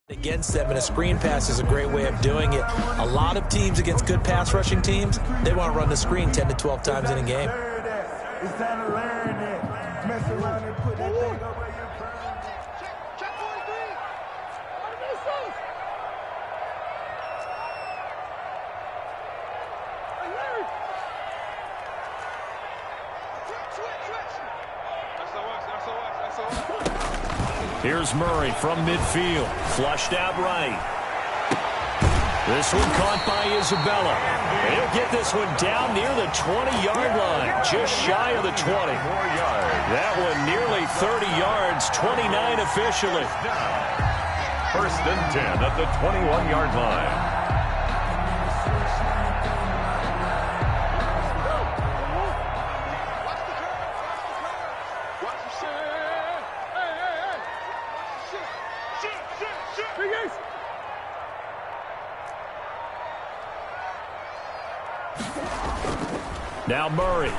Against them, and a screen pass is a great way of doing it. A lot of teams against good pass rushing teams, they want to run the screen 10 to 12 times in a game. It's time to learn that. Mess around and put that thing over your check 43. What did they say? Here's Murray from midfield. Flushed out right. This one caught by Isabella. And he'll get this one down near the 20-yard line. Just shy of the 20. That one nearly 30 yards. 29 officially. First and 10 at the 21-yard line. Now Murray.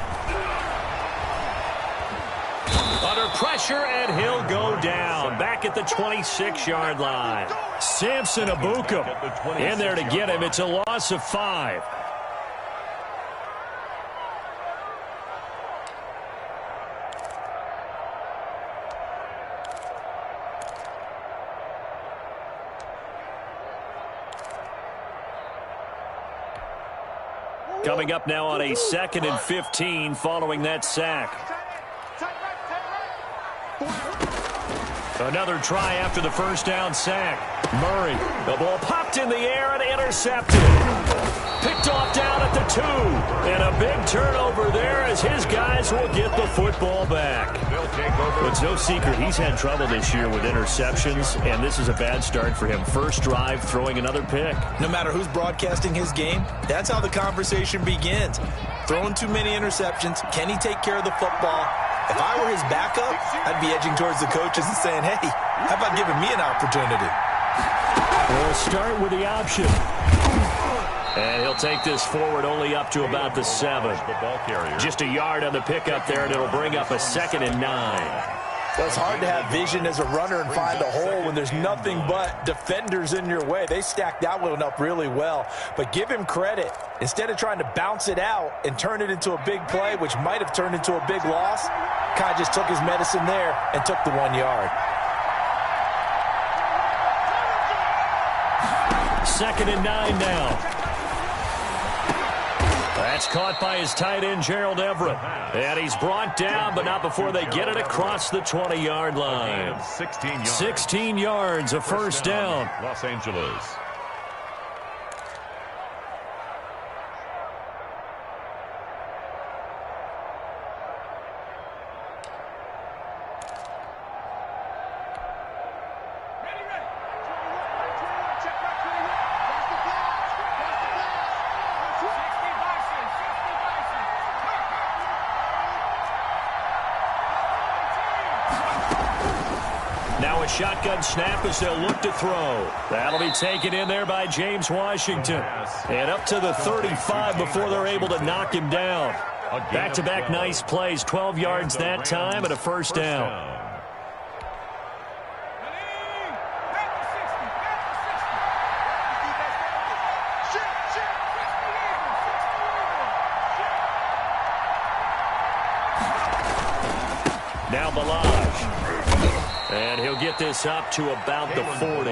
Under pressure, and he'll go down. Back at the 26-yard line. Samson Abukum in there to get him. It's a loss of 5. Coming up now on a 2nd and 15 following that sack. Another try after the first down sack. Murray, the ball popped in the air and intercepted. Picked off down at the 2. And a big turnover there as his guys will get the football back. But it's no secret he's had trouble this year with interceptions, and this is a bad start for him. First drive, throwing another pick. No matter who's broadcasting his game, that's how the conversation begins. Throwing too many interceptions. Can he take care of the football? If I were his backup, I'd be edging towards the coaches and saying, hey, how about giving me an opportunity? We'll start with the option. And he'll take this forward only up to about the 7. Just a yard on the pickup there, and it'll bring up a 2nd and 9. Well, it's hard to have vision as a runner and find a hole when there's nothing but defenders in your way. They stacked that one up really well. But give him credit. Instead of trying to bounce it out and turn it into a big play, which might have turned into a big loss, kind of just took his medicine there and took the 1 yard. 2nd and 9 now. That's caught by his tight end, Gerald Everett. And he's brought down, but not before they get it across the 20-yard line. 16 yards, a first down. Los Angeles. Now a shotgun snap as they'll look to throw. That'll be taken in there by James Washington. And up to the 35 before they're able to knock him down. Back-to-back nice plays, 12 yards that time and a first down. Now Balaj. And he'll get this up to about the 40.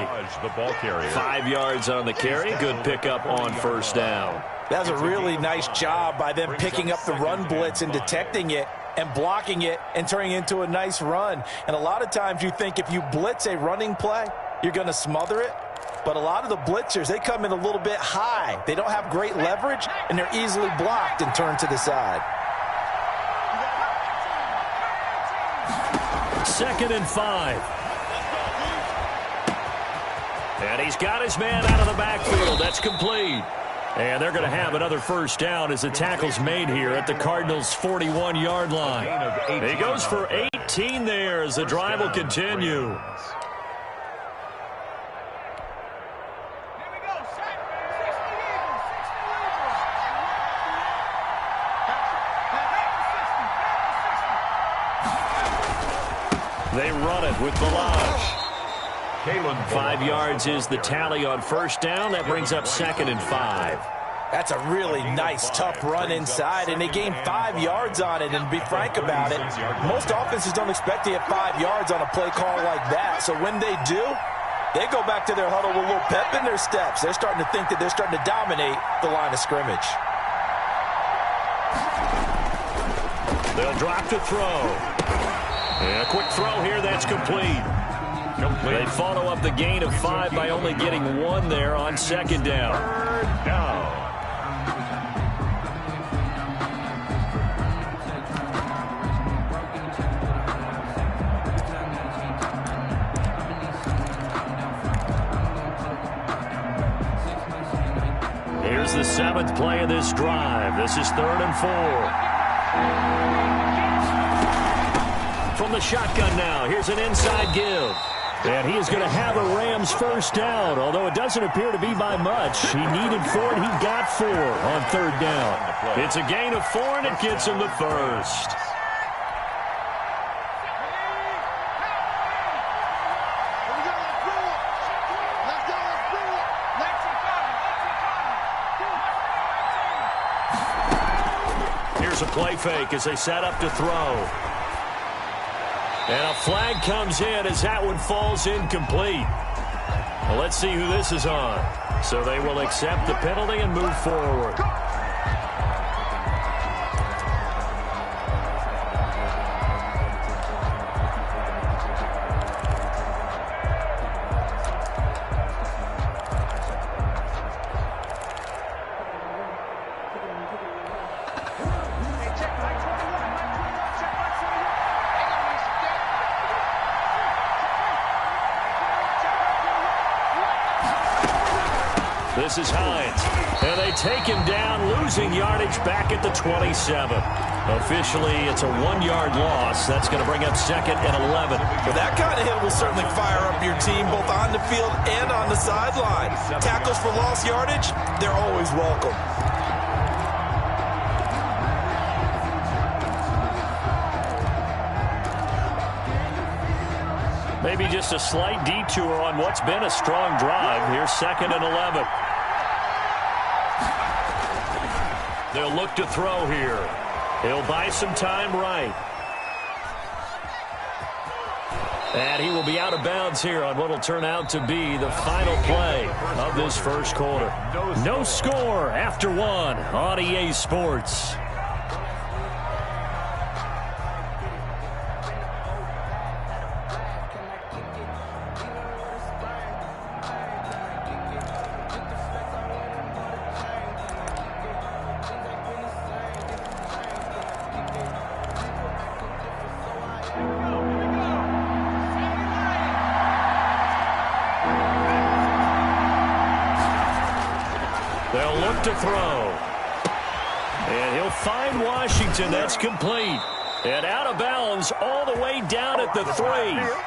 5 yards on the carry. Good pickup on first down. That's a really nice job by them picking up the run blitz and detecting it and blocking it and turning it into a nice run. And a lot of times you think if you blitz a running play, you're going to smother it. But a lot of the blitzers, they come in a little bit high. They don't have great leverage, and they're easily blocked and turned to the side. 2nd and 5. And he's got his man out of the backfield. That's complete. And they're going to have another first down as the tackle's made here at the Cardinals' 41-yard line. He goes for 18 there as the drive will continue. They run it with Balaj. 5 yards is the tally on first down. That brings up 2nd and 5. That's a really nice, tough run inside, and they gained 5 yards on it. And to be frank about it, most offenses don't expect to get 5 yards on a play call like that. So when they do, they go back to their huddle with a little pep in their steps. They're starting to think that they're starting to dominate the line of scrimmage. They'll drop to throw. And a quick throw here, that's complete. They follow up the gain of 5 by only getting 1 there on 2nd down. Here's the 7th play of this drive. This is 3rd and 4. From the shotgun now, here's an inside give. And he is going to have a Rams first down, although it doesn't appear to be by much. He needed 4, and he got 4 on 3rd down. It's a gain of 4, and it gets him the first. Here's a play fake as they set up to throw. And a flag comes in as that one falls incomplete. Well, let's see who this is on. So they will accept the penalty and move forward. This is Hines, and they take him down, losing yardage back at the 27. Officially, it's a 1-yard loss. That's going to bring up 2nd and 11. Well, that kind of hit will certainly fire up your team both on the field and on the sideline. Tackles for lost yardage, they're always welcome. Maybe just a slight detour on what's been a strong drive. Here's 2nd and 11. They'll look to throw here. He'll buy some time right. And he will be out of bounds here on what will turn out to be the final play of this first quarter. No score after 1 on EA Sports. They'll look to throw. And he'll find Washington. That's complete. And out of bounds all the way down at the 3.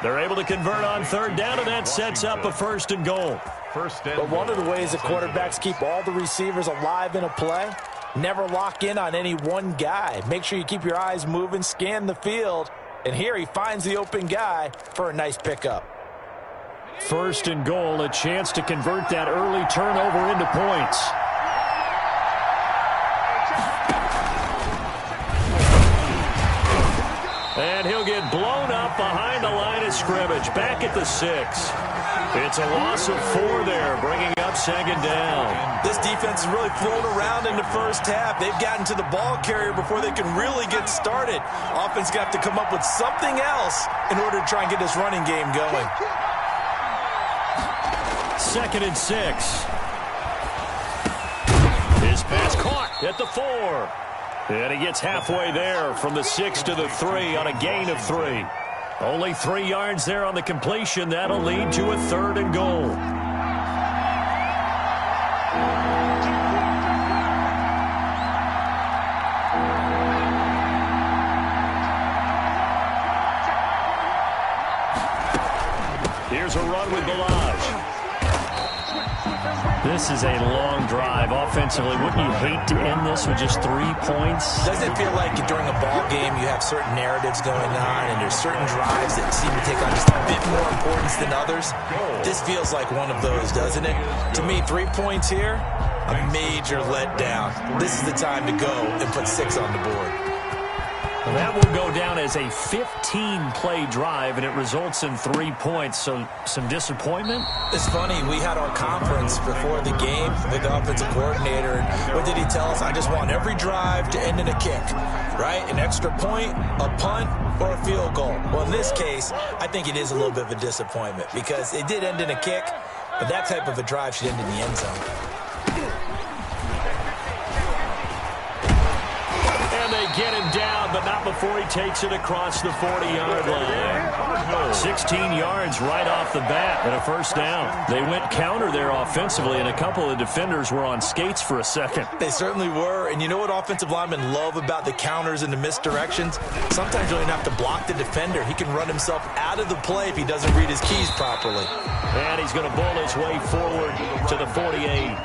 They're able to convert on 3rd down, and that sets up a 1st and goal. But one of the ways that quarterbacks keep all the receivers alive in a play, never lock in on any one guy. Make sure you keep your eyes moving, scan the field. And here he finds the open guy for a nice pickup. 1st and goal, a chance to convert that early turnover into points. And he'll get blown up behind the line of scrimmage, back at the 6. It's a loss of 4 there, bringing up 2nd down. This defense has really flown around in the first half. They've gotten to the ball carrier before they can really get started. Offense got to come up with something else in order to try and get this running game going. 2nd and 6. His pass caught at the 4. And he gets halfway there from the 6 to the 3 on a gain of 3. Only 3 yards there on the completion. That'll lead to a 3rd and goal. Here's a run with Balaj. This is a long drive. Offensively, wouldn't you hate to end this with just 3 points? Doesn't it feel like during a ball game you have certain narratives going on and there's certain drives that seem to take on just a bit more importance than others? This feels like one of those, doesn't it? To me, 3 points here, a major letdown. This is the time to go and put 6 on the board. That will go down as a 15-play drive, and it results in 3 points. So some disappointment? It's funny. We had our conference before the game with the offensive coordinator. And what did he tell us? I just want every drive to end in a kick, right? An extra point, a punt, or a field goal. Well, in this case, I think it is a little bit of a disappointment because it did end in a kick, but that type of a drive should end in the end zone. Get him down, but not before he takes it across the 40-yard line. 16 yards right off the bat and a first down. They went counter there offensively, and a couple of defenders were on skates for a second. They certainly were, and you know what offensive linemen love about the counters and the misdirections? Sometimes you don't even have to block the defender. He can run himself out of the play if he doesn't read his keys properly. And he's going to bull his way forward to the 48.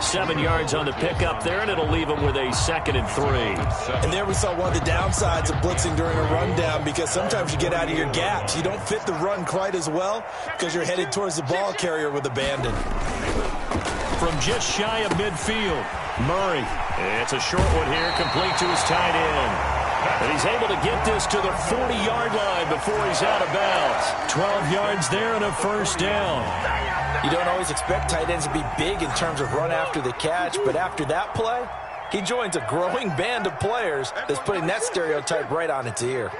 7 yards on the pickup there, and it'll leave him with a 2nd and 3. And there we saw one of the downsides of blitzing during a rundown because sometimes you get out of your gaps. You don't fit the run quite as well because you're headed towards the ball carrier with abandon. From just shy of midfield, Murray. It's a short one here, complete to his tight end. And he's able to get this to the 40-yard line before he's out of bounds. 12 yards there and a first down. You don't always expect tight ends to be big in terms of run after the catch, but after that play, he joins a growing band of players that's putting that stereotype right on its ear.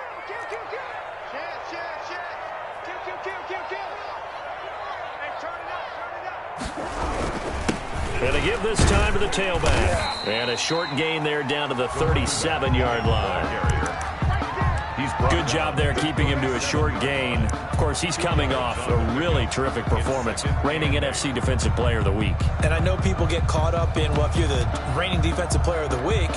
And to give this time to the tailback. And a short gain there down to the 37-yard line. Good job there keeping him to a short gain. Of course, he's coming off a really terrific performance, reigning NFC Defensive Player of the Week. And I know people get caught up in, well, if you're the reigning Defensive Player of the Week,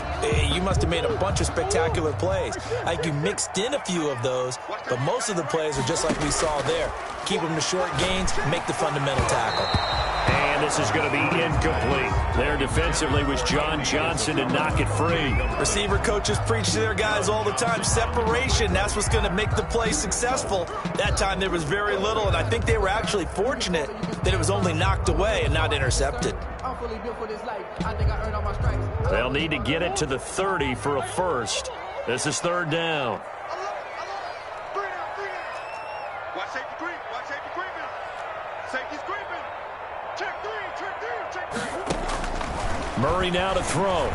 you must have made a bunch of spectacular plays. Like you mixed in a few of those, but most of the plays are just like we saw there. Keep them to short gains, make the fundamental tackle. And this is going to be incomplete. There defensively was John Johnson to knock it free. Receiver coaches preach to their guys all the time. Separation, that's what's going to make the play successful. That time there was very little, and I think they were actually fortunate that it was only knocked away and not intercepted. They'll need to get it to the 30 for a first. This is 3rd down. Murray now to throw.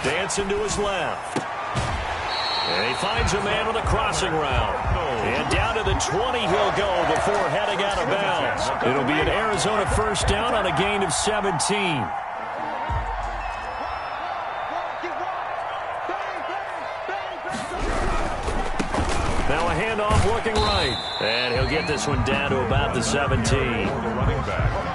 Dancing to his left. And he finds a man on the crossing route. And down to the 20 he'll go before heading out of bounds. It'll be an Arizona first down on a gain of 17. Now a handoff looking right. And he'll get this one down to about the 17.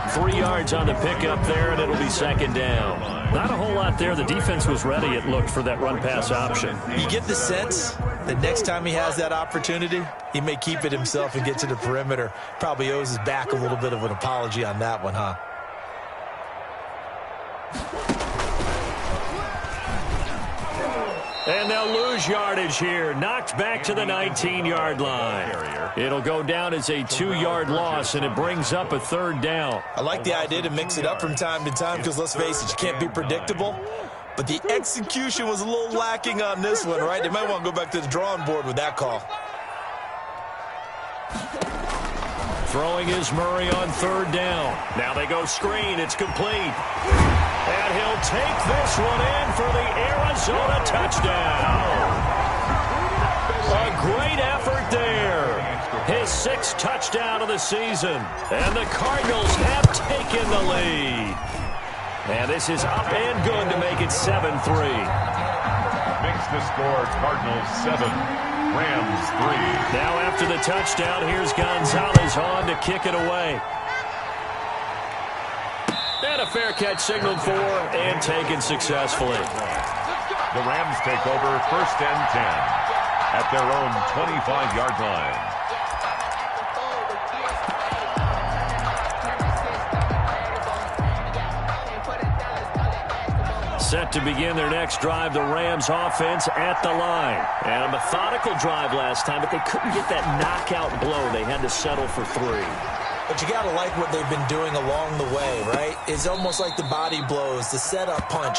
3 yards on the pickup there, and it'll be 2nd down. Not a whole lot there. The defense was ready, it looked, for that run-pass option. You get the sense that next time he has that opportunity, he may keep it himself and get to the perimeter. Probably owes his back a little bit of an apology on that one, huh? And they'll lose yardage here. Knocked back to the 19-yard line. It'll go down as a 2-yard loss, and it brings up a 3rd down. I like the idea to mix it up from time to time because, let's face it, you can't be predictable. But the execution was a little lacking on this one, right? They might want to go back to the drawing board with that call. Throwing is Murray on 3rd down. Now they go screen. It's complete. And he'll take this one in for the Arizona touchdown. A great effort there. His 6th touchdown of the season. And the Cardinals have taken the lead. And this is up and good to make it 7-3. Makes the score Cardinals 7, Rams 3. Now after the touchdown, here's Gonzalez on to kick it away. And a fair catch signaled for and taken successfully. The Rams take over 1st and 10 at their own 25-yard line. Set to begin their next drive, the Rams offense at the line. And a methodical drive last time, but they couldn't get that knockout blow. They had to settle for 3. But you got to like what they've been doing along the way, right? It's almost like the body blows, the setup punch.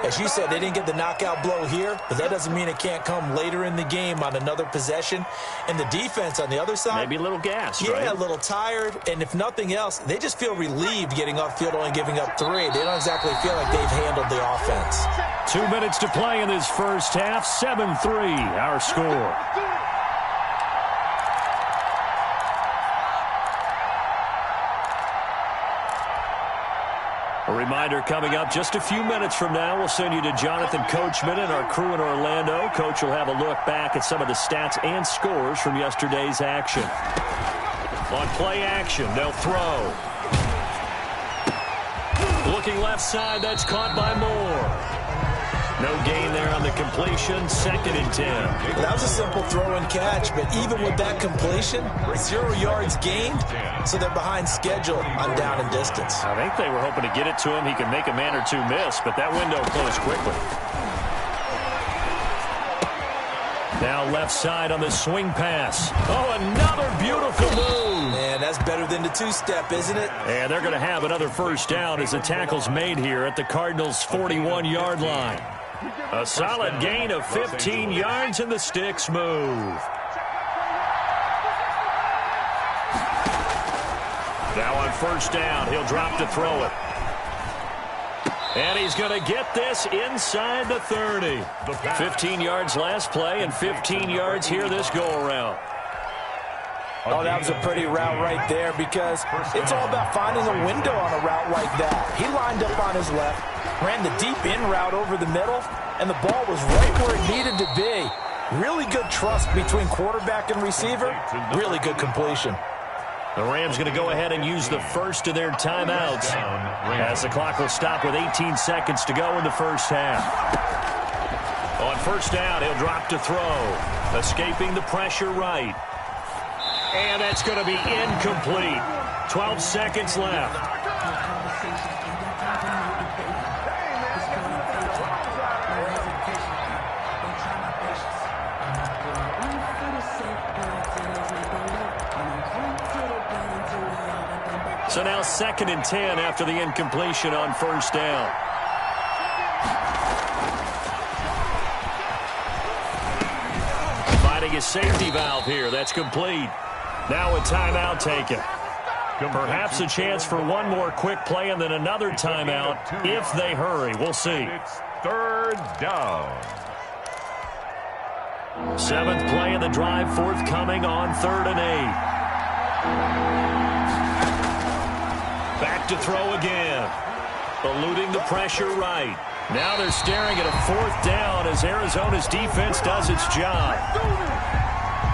As you said, they didn't get the knockout blow here, but that doesn't mean it can't come later in the game on another possession. And the defense on the other side. Maybe a little gassed, right? Yeah, a little tired. And if nothing else, they just feel relieved getting upfield, only giving up 3. They don't exactly feel like they've handled the offense. 2 minutes to play in this first half. 7-3, our score. A reminder coming up just a few minutes from now. We'll send you to Jonathan Coachman and our crew in Orlando. Coach will have a look back at some of the stats and scores from yesterday's action. On play action, they'll throw. Looking left side, that's caught by Moore. No gain there on the completion. 2nd and 10. That was a simple throw and catch, but even with that completion, 0 yards gained, so they're behind schedule on down and distance. I think they were hoping to get it to him. He could make a man or 2 miss, but that window closed quickly. Now left side on the swing pass. Oh, another beautiful move. Man, that's better than the 2-step, isn't it? And they're going to have another first down as the tackle's made here at the Cardinals' 41-yard line. A solid gain of 15 yards and the sticks move. Now on first down, he'll drop to throw it. And he's going to get this inside the 30. 15 yards last play and 15 yards here this go-around. Oh, that was a pretty route right there because it's all about finding a window on a route like that. He lined up on his left, ran the deep in route over the middle, and the ball was right where it needed to be. Really good trust between quarterback and receiver. Really good completion. The Rams going to go ahead and use the first of their timeouts as the clock will stop with 18 seconds to go in the first half. On first down, he'll drop to throw. Escaping the pressure right. And that's going to be incomplete. 12 seconds left. So now 2nd and 10 after the incompletion on first down. Finding a safety valve here. That's complete. Now a timeout taken. Perhaps a chance for one more quick play and then another timeout if they hurry. We'll see. It's 3rd down. 7th play in the drive, forthcoming on 3rd and 8. Back to throw again. Eluding the pressure right. Now they're staring at a 4th down as Arizona's defense does its job.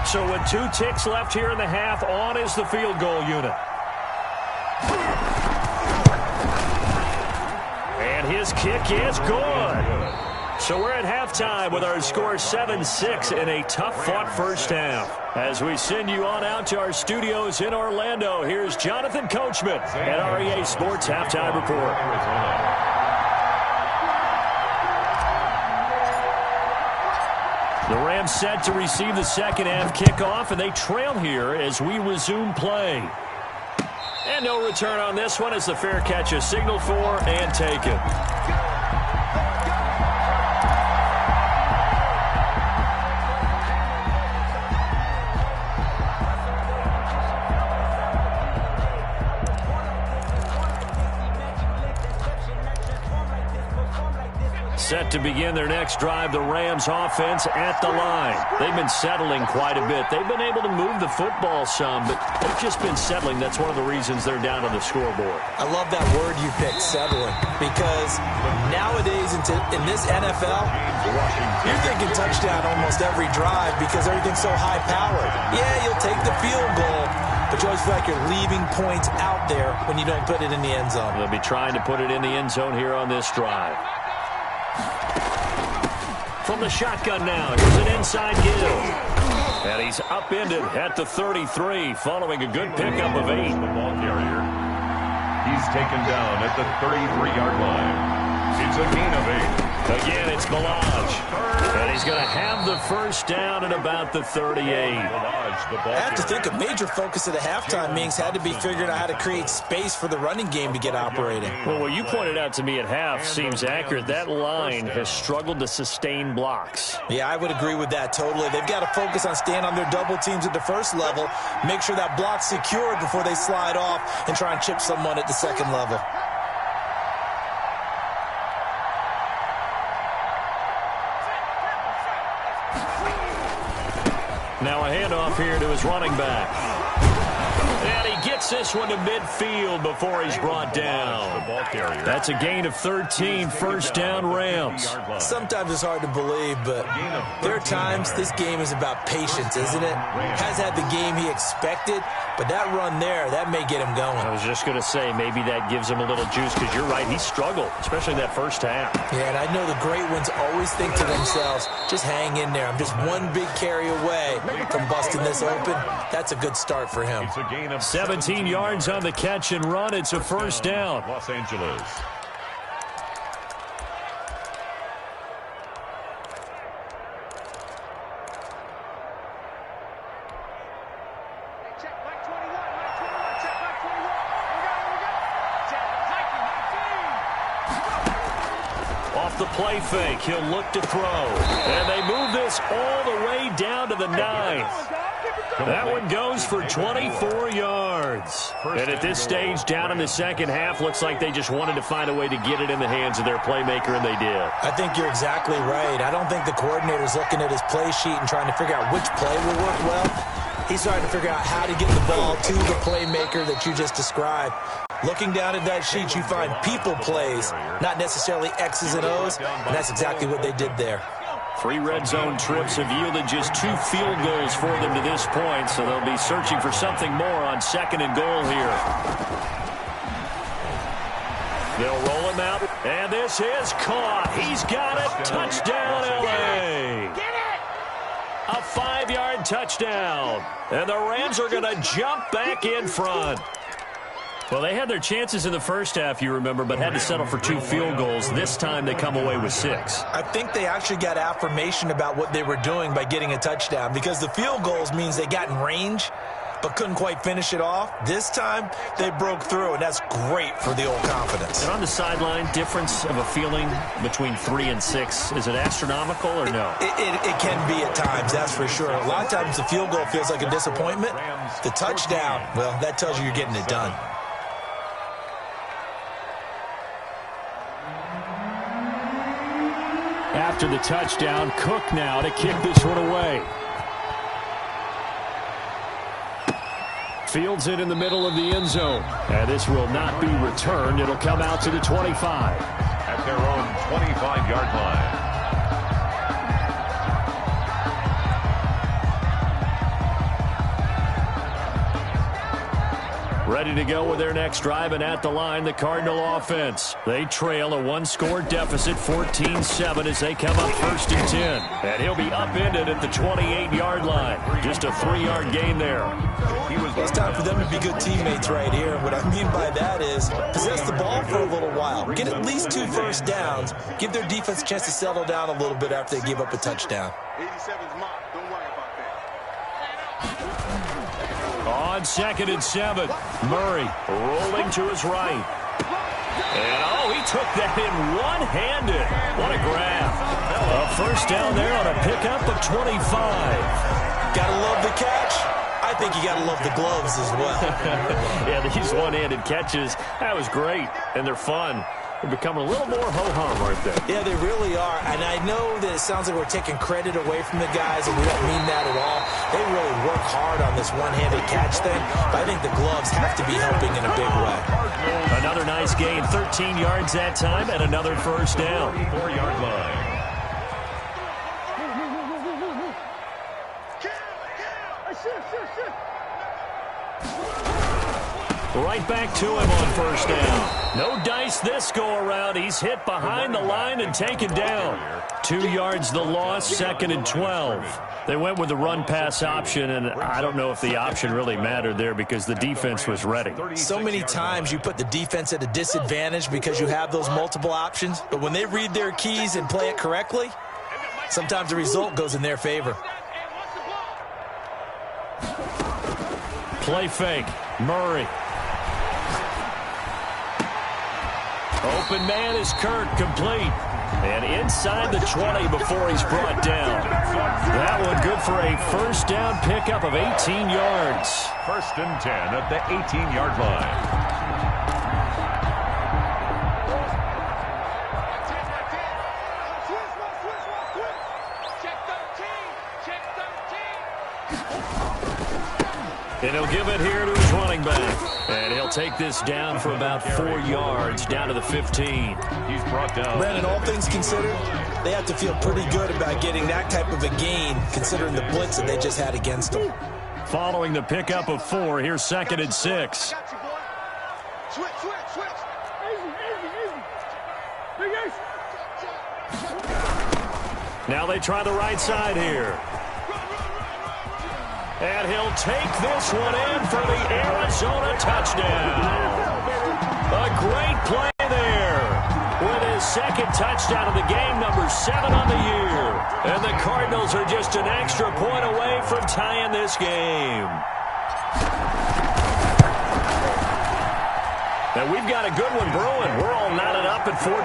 So with 2 ticks left here in the half, on is the field goal unit. And his kick is good. So we're at halftime with our score 7-6 in a tough-fought first half. As we send you on out to our studios in Orlando, here's Jonathan Coachman at REA Sports Halftime Report. The Rams set to receive the second half kickoff, and they trail here as we resume play. And no return on this one as the fair catch is signaled for and taken. Set to begin their next drive, the Rams offense at the line. They've been settling quite a bit. They've been able to move the football some, but they've just been settling. That's one of the reasons they're down on the scoreboard. I love that word you picked, settling, because nowadays in this NFL, you're thinking touchdown almost every drive because everything's so high-powered. Yeah, you'll take the field goal, but you always feel like you're leaving points out there when you don't put it in the end zone. They'll be trying to put it in the end zone here on this drive. From the shotgun now, here's an inside give. And he's upended at the 33, following a good pickup of 8. The ball carrier. He's taken down at the 33-yard line. It's a gain of 8. Again, it's Balaj. And he's going to have the first down at about the 38. I have to think a major focus of the halftime meetings had to be figuring out how to create space for the running game to get operating. Well, what you pointed out to me at half seems accurate. That line has struggled to sustain blocks. Yeah, I would agree with that totally. They've got to focus on staying on their double teams at the first level, make sure that block's secured before they slide off and try and chip someone at the second level. Now a handoff here to his running back. And he gets this one to midfield before he's brought down. That's a gain of 13, first down Rams. Sometimes it's hard to believe, but there are times this game is about patience, isn't it? Has had the game he expected, but that run there, that may get him going. I was just going to say, maybe that gives him a little juice, because you're right, he struggled, especially that first half. Yeah, and I know the great ones always think to themselves, just hang in there. I'm just one big carry away from busting this open. That's a good start for him. 17 yards on the catch and run. It's a first down. Los Angeles. Off the play fake, he'll look to throw. And they move this all the way down to the 9th. That one goes for 24 yards. And at this stage, down in the second half, looks like they just wanted to find a way to get it in the hands of their playmaker, and they did. I think you're exactly right. I don't think the coordinator's looking at his play sheet and trying to figure out which play will work well. He's trying to figure out how to get the ball to the playmaker that you just described. Looking down at that sheet, you find people plays, not necessarily X's and O's, and that's exactly what they did there. 3 red zone trips have yielded just 2 field goals for them to this point, so they'll be searching for something more on second and goal here. They'll roll him out, and this is caught. He's got it. Touchdown, L.A. A 5-yard touchdown, and the Rams are going to jump back in front. Well, they had their chances in the first half, you remember, but had to settle for 2 field goals. This time they come away with 6. I think they actually got affirmation about what they were doing by getting a touchdown, because the field goals means they got in range but couldn't quite finish it off. This time they broke through, and that's great for the old confidence. And on the sideline, difference of a feeling between 3 and 6, is it astronomical or no? It can be at times, that's for sure. A lot of times the field goal feels like a disappointment. The touchdown, well, that tells you you're getting it done. After the touchdown, Cook now to kick this one away. Fields it in the middle of the end zone. And this will not be returned. It'll come out to the 25. At their own 25-yard line. Ready to go with their next drive, and at the line, the Cardinal offense. They trail a 1-score deficit, 14-7, as they come up 1st and 10. And he'll be upended at the 28-yard line. Just a 3-yard gain there. It's time for them to be good teammates right here. What I mean by that is possess the ball for a little while. Get at least 2 first downs. Give their defense a chance to settle down a little bit after they give up a touchdown. 87's mark. Don't worry about that. On 2nd and 7, Murray rolling to his right. And, he took that in one-handed. What a grab. A first down there on a pickup of 25. Gotta love the catch. I think you gotta love the gloves as well. Yeah, these one-handed catches, that was great, and they're fun. They're becoming a little more ho-hum, aren't they? Yeah, they really are. And I know that it sounds like we're taking credit away from the guys, and we don't mean that at all. They really work hard on this one-handed catch thing, but I think the gloves have to be helping in a big way. Another nice gain, 13 yards that time, and another first down. 4-yard line. Right back to him on first down. No dice this go-around. He's hit behind the line and taken down. 2 yards the loss, 2nd and 12. They went with the run-pass option, and I don't know if the option really mattered there because the defense was ready. So many times you put the defense at a disadvantage because you have those multiple options, but when they read their keys and play it correctly, sometimes the result goes in their favor. Play fake. Murray. Open man is Kirk, complete. And inside the 20 before he's brought down. That one good for a first down pickup of 18 yards. 1st and 10 at the 18-yard line. And he'll give it here to his running back. And he'll take this down for about 4 yards, down to the 15. He's brought down. Brandon, all things considered, they have to feel pretty good about getting that type of a gain, considering the blitz that they just had against them. Following the pickup of 4, here's 2nd and 6. Now they try the right side here. And he'll take this one in for the Arizona touchdown. A great play there. With his 2nd touchdown of the game, number 7 on the year. And the Cardinals are just an extra point away from tying this game. And we've got a good one brewing. We're all knotted up at 14.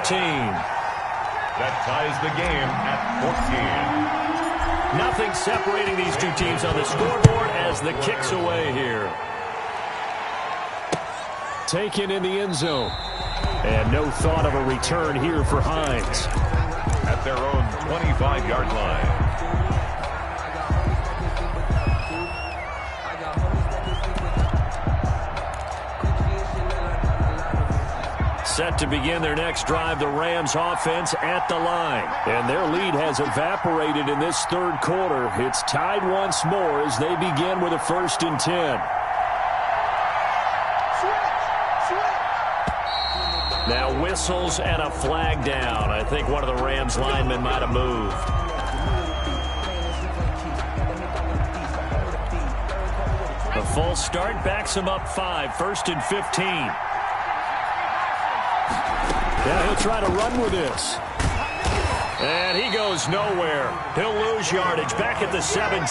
That ties the game at 14. Nothing separating these two teams on the scoreboard as the kick's away here. Taken in the end zone. And no thought of a return here for Hines. At their own 25-yard line. Set to begin their next drive, the Rams offense at the line. And their lead has evaporated in this 3rd quarter. It's tied once more as they begin with a 1st and 10. Now whistles and a flag down. I think one of the Rams linemen might have moved. A false start backs him up 5, 1st and 15. Yeah, he'll try to run with this. And he goes nowhere. He'll lose yardage back at the 17.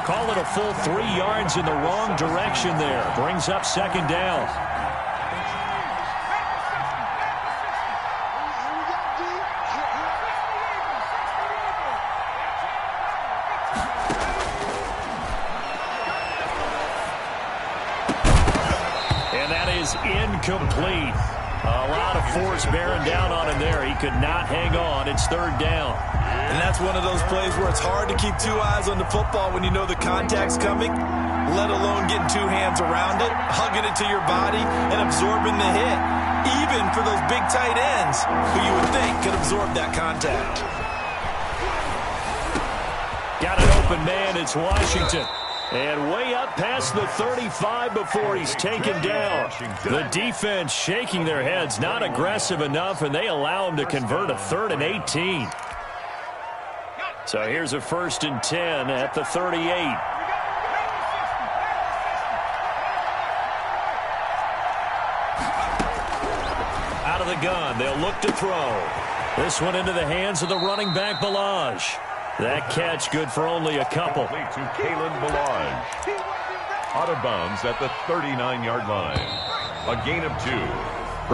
Call it a full 3 yards in the wrong direction there. Brings up 2nd down. And that is incomplete. A lot of force bearing down on him there. He could not hang on. It's 3rd down. And that's one of those plays where it's hard to keep 2 eyes on the football when you know the contact's coming, let alone getting 2 hands around it, hugging it to your body, and absorbing the hit, even for those big tight ends who you would think could absorb that contact. Got an open man. It's Washington. And way up past the 35 before he's taken down. The defense shaking their heads, not aggressive enough, and they allow him to convert a 3rd and 18. So here's a 1st and 10 at the 38. Out of the gun, they'll look to throw. This one into the hands of the running back, Balaj. That catch good for only a couple. To Kalen Balaj. Out of bounds at the 39-yard line. A gain of 2.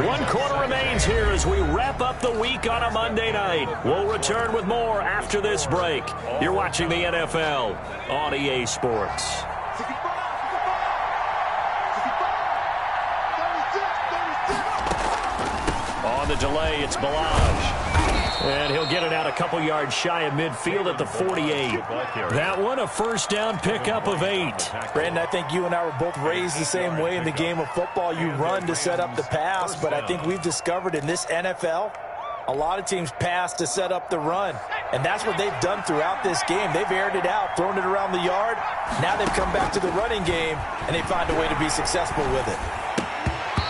1 quarter remains here as we wrap up the week on a Monday night. We'll return with more after this break. You're watching the NFL on EA Sports. On the delay, it's Balaj. And he'll get it out a couple yards shy of midfield at the 48. That one, a first down pickup of 8. Brandon, I think you and I were both raised the same way in the game of football. You run to set up the pass, but I think we've discovered in this NFL, a lot of teams pass to set up the run. And that's what they've done throughout this game. They've aired it out, thrown it around the yard. Now they've come back to the running game, and they find a way to be successful with it.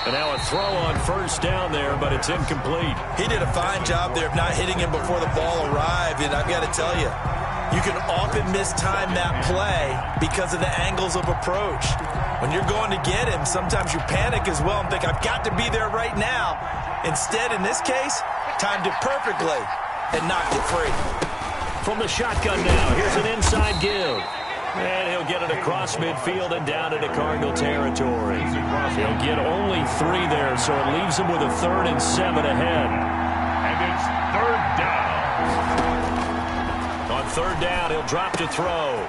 And now a throw on first down there, but it's incomplete. He did a fine job there of not hitting him before the ball arrived, and I've got to tell you, you can often mistime that play because of the angles of approach. When you're going to get him, sometimes you panic as well and think, I've got to be there right now. Instead, in this case, timed it perfectly and knocked it free. From the shotgun now, here's an inside give. And he'll get it across midfield and down into Cardinal territory. He'll get only 3 there, so it leaves him with a 3rd and 7 ahead. And it's 3rd down. On 3rd down, he'll drop to throw.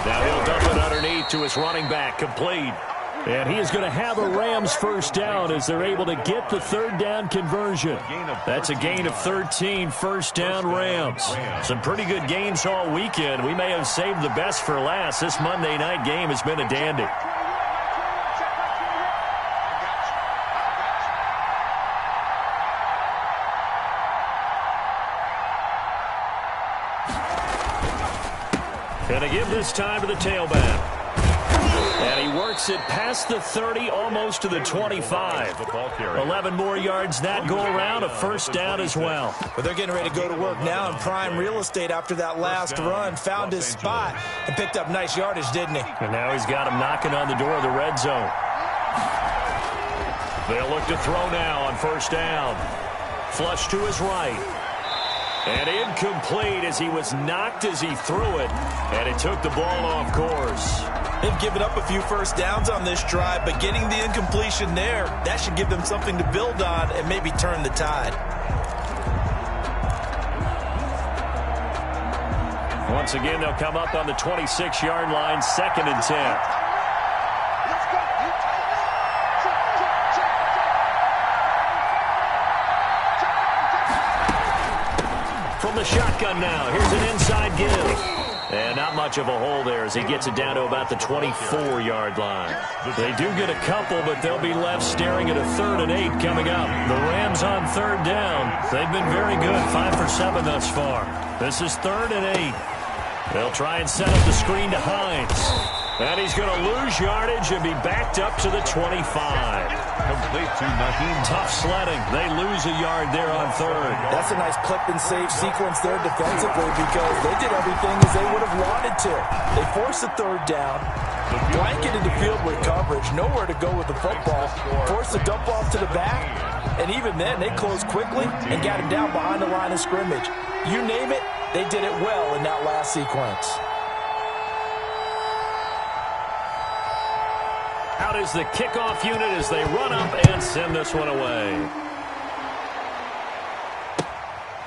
Now he'll dump it underneath to his running back, complete. And he is going to have a Rams first down as they're able to get the 3rd down conversion. That's a gain of 13, first down Rams. Some pretty good games all weekend. We may have saved the best for last. This Monday night game has been a dandy. And to give this time to the tailback. And he works it past the 30, almost to the 25. 11 more yards that go around, a first down as well. But they're getting ready to go to work now in prime real estate after that last run. Found his spot and picked up nice yardage, didn't he? And now he's got him knocking on the door of the red zone. They'll look to throw now on first down. Flush to his right. And incomplete as he was knocked as he threw it. And it took the ball off course. They've given up a few first downs on this drive, but getting the incompletion there, that should give them something to build on and maybe turn the tide. Once again, they'll come up on the 26-yard line, 2nd and 10. From the shotgun now, here's an inside give. And not much of a hole there as he gets it down to about the 24-yard line. They do get a couple, but they'll be left staring at a 3rd and 8 coming up. The Rams on 3rd down. They've been very good, 5 for 7 thus far. This is 3rd and 8. They'll try and set up the screen to Hines. And he's going to lose yardage and be backed up to the 25. Complete to Naheem. Tough sledding. They lose a yard there on 3rd. That's a nice clip and save sequence there defensively because they did everything as they would have wanted to. They forced the 3rd down, blanketed the field with coverage, nowhere to go with the football, forced the dump off to the back, and even then they closed quickly and got him down behind the line of scrimmage. You name it, they did it well in that last sequence. Out is the kickoff unit as they run up and send this one away.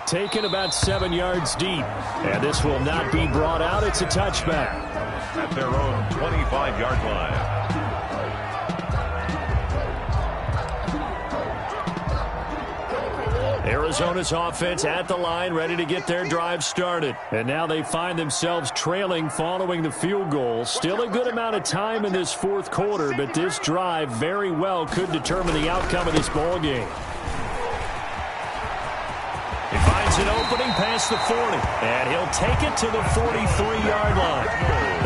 Taken about 7 yards deep. And this will not be brought out. It's a touchback. At their own 25-yard line. Arizona's offense at the line, ready to get their drive started. And now they find themselves trailing following the field goal. Still a good amount of time in this 4th quarter, but this drive very well could determine the outcome of this ball game. He finds an opening past the 40, and he'll take it to the 43-yard line.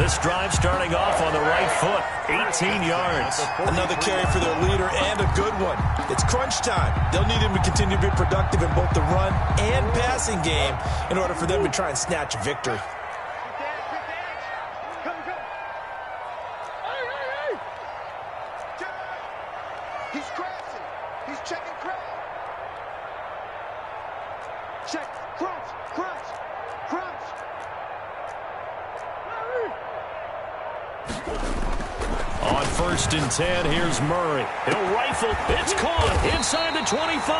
This drive starting off on the right foot, 18 yards. Another carry for their leader and a good one. It's crunch time. They'll need him to continue to be productive in both the run and passing game in order for them to try and snatch a victory. He's crashing. He's checking crash. Check. Crunch. Crunch. Crunch. On 1st and 10, here's Murray. He'll rifle. It's caught inside the 25.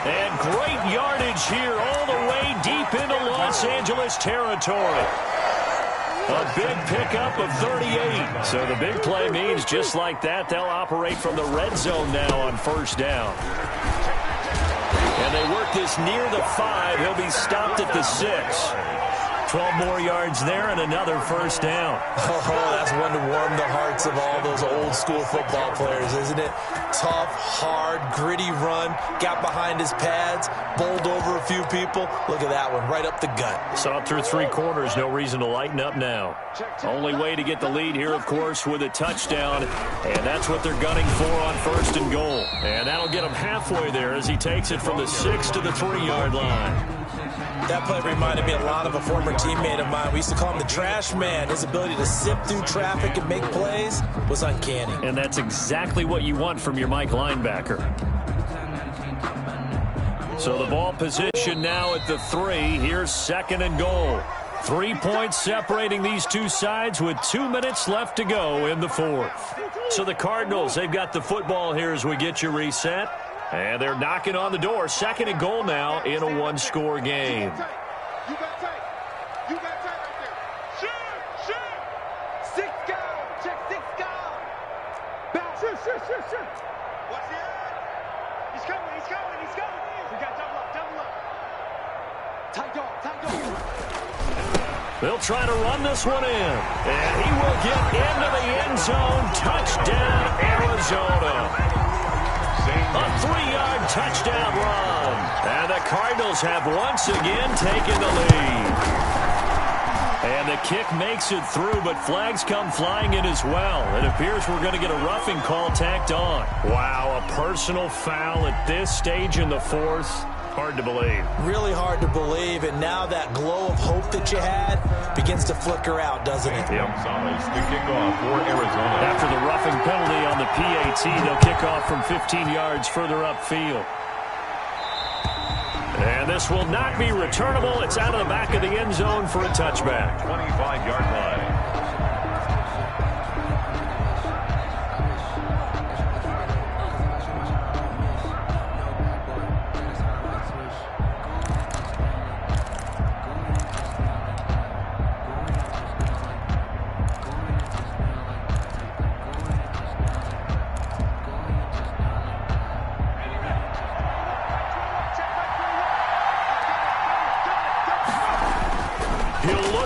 And great yardage here all the way deep into Los Angeles territory. A big pickup of 38. So the big play means just like that, they'll operate from the red zone now on 1st down. And they work this near the 5. He'll be stopped at the 6. 12 more yards there and another first down. Oh, that's one to warm the hearts of all those old-school football players, isn't it? Tough, hard, gritty run, got behind his pads, bowled over a few people. Look at that one, right up the gut. Saw it through 3 quarters, no reason to lighten up now. Only way to get the lead here, of course, with a touchdown, and that's what they're gunning for on 1st and goal. And that'll get him halfway there as he takes it from the 6 to the 3-yard line. That play reminded me a lot of a former teammate of mine. We used to call him the trash man. His ability to sift through traffic and make plays was uncanny. And that's exactly what you want from your Mike linebacker. So the ball position now at the 3. Here's 2nd and goal. 3 points separating these two sides with 2 minutes left to go in the 4th. So the Cardinals, they've got the football here as we get you reset. And they're knocking on the door. 2nd and goal now in a 1-score game. You got tight. You got tight right there. Shoot. 6 guard. Check 6 guard. Back. Shoot. What's the end? He's coming. We got double up. Tight dog. They'll try to run this one in. And he will get into the end zone. Touchdown, Arizona. A 3-yard touchdown run. And the Cardinals have once again taken the lead. And the kick makes it through, but flags come flying in as well. It appears we're going to get a roughing call tacked on. Wow, a personal foul at this stage in the 4th. Hard to believe. Really hard to believe, and now that glow of hope that you had begins to flicker out, doesn't it? Yep. Gonzalez to kick off for Arizona. After the roughing penalty on the PAT, they'll kick off from 15 yards further upfield. And this will not be returnable. It's out of the back of the end zone for a touchback. 25-yard line.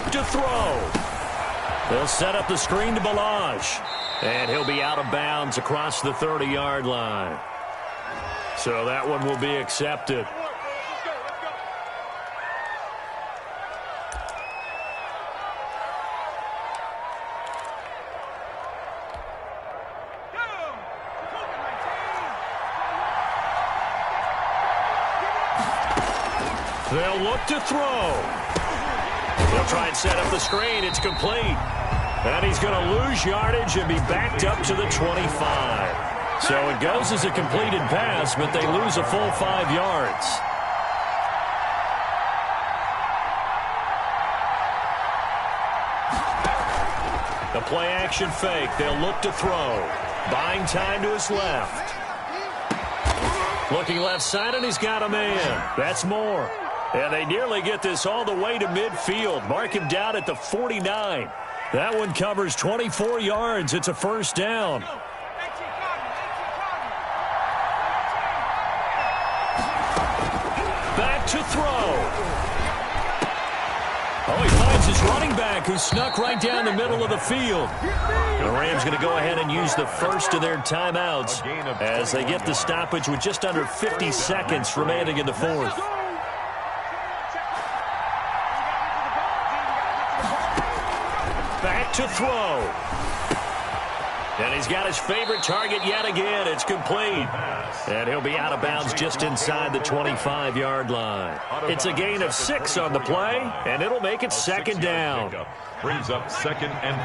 To throw. They'll set up the screen to Balaj. And he'll be out of bounds across the 30-yard line. So that one will be accepted. They'll look to throw. They'll try and set up the screen. It's complete. And he's going to lose yardage and be backed up to the 25. So it goes as a completed pass, but they lose a full 5 yards. The play-action fake. They'll look to throw. Buying time to his left. Looking left side, and he's got a man. That's more. And they nearly get this all the way to midfield. Mark him down at the 49. That one covers 24 yards. It's a first down. Back to throw. Oh, he finds his running back who snuck right down the middle of the field. The Rams going to go ahead and use the first of their timeouts as they get the stoppage with just under 50 seconds remaining in the 4th. Back to throw. And he's got his favorite target yet again. It's complete. And he'll be out of bounds just inside the 25-yard line. It's a gain of 6 on the play, and it'll make it 2nd down. Brings up 2nd and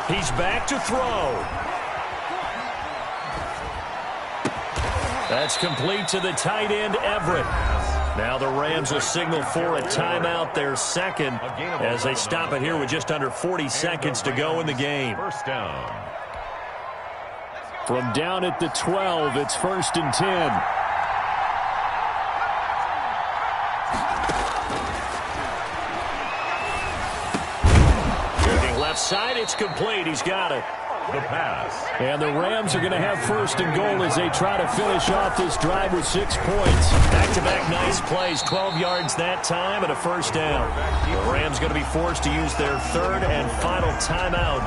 4. He's back to throw. That's complete to the tight end, Everett. Now the Rams will signal for a timeout, their second, as they stop it here with just under 40 seconds to go in the game. First down. From down at the 12, it's 1st and 10. Looking left side, it's complete. He's got it. The pass. And the Rams are going to have first and goal as they try to finish off this drive with 6 points. Back-to-back nice plays, 12 yards that time and a first down. The Rams going to be forced to use their third and final timeout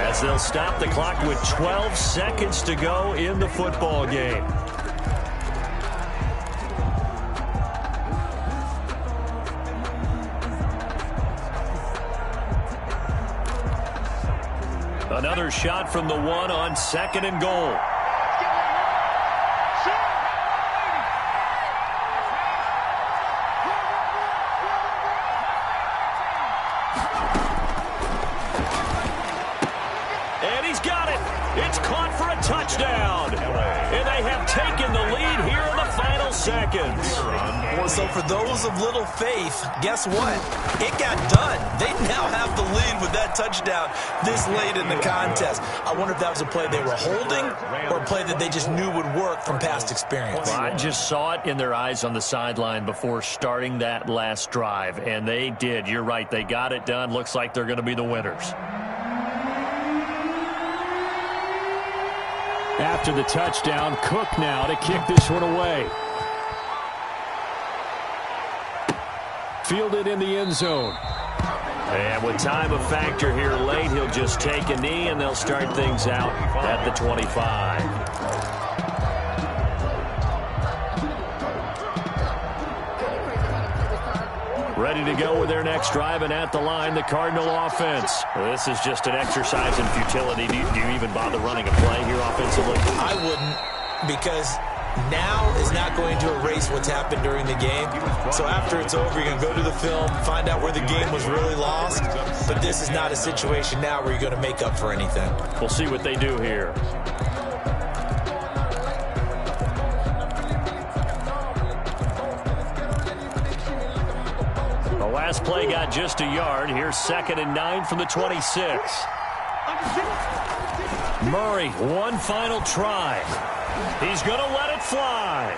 as they'll stop the clock with 12 seconds to go in the football game. Another shot from the 1 on second and goal. And he's got it. It's caught for a touchdown. And they have taken the lead here in the final seconds. So for those of little faith, guess what? It got done. They now have the lead with that touchdown this late in the contest. I wonder if that was a play they were holding or a play that they just knew would work from past experience. Well, I just saw it in their eyes on the sideline before starting that last drive, and they did. You're right. They got it done. Looks like they're going to be the winners. After the touchdown, Cook now to kick this one away. Fielded in the end zone. And with time a factor here late, he'll just take a knee, and they'll start things out at the 25. Ready to go with their next drive, and at the line, the Cardinal offense. Well, this is just an exercise in futility. Do you even bother running a play here offensively? I wouldn't, because now is not going to erase what's happened during the game. So after it's over, you're going to go to the film, find out where the game was really lost. But this is not a situation now where you're going to make up for anything. We'll see what they do here. The last play got just a yard. Here's 2nd and 9 from the 26. Murray, one final try. He's going to let it fly.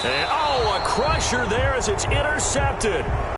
And, oh, a crusher there as it's intercepted.